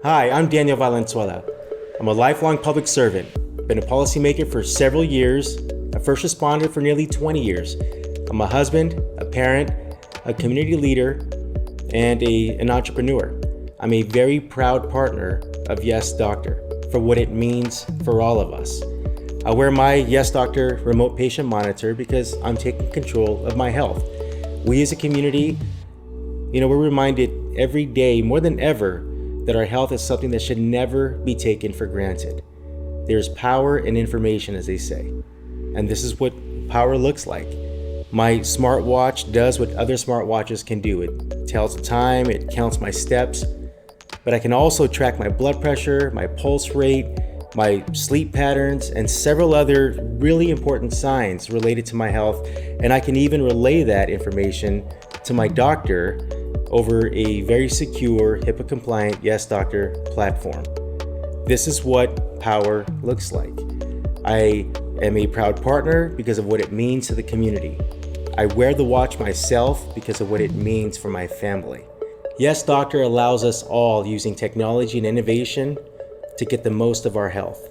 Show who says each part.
Speaker 1: Hi, I'm Daniel Valenzuela. I'm a lifelong public servant, been a policymaker for several years, a first responder for nearly 20 years. I'm a husband, a parent, a community leader, and an entrepreneur. I'm a very proud partner of YesDoctor for what it means for all of us. I wear my YesDoctor Remote Patient Monitor because I'm taking control of my health. We as a community, we're reminded every day more than ever that our health is something that should never be taken for granted. There's power in information, as they say, and this is what power looks like. My smartwatch does what other smartwatches can do. It tells the time, it counts my steps, but I can also track my blood pressure, my pulse rate, my sleep patterns, and several other really important signs related to my health, and I can even relay that information to my doctor over a very secure, HIPAA-compliant YesDoctor platform. This is what power looks like. I am a proud partner because of what it means to the community. I wear the watch myself because of what it means for my family. YesDoctor allows us all, using technology and innovation, to get the most of our health.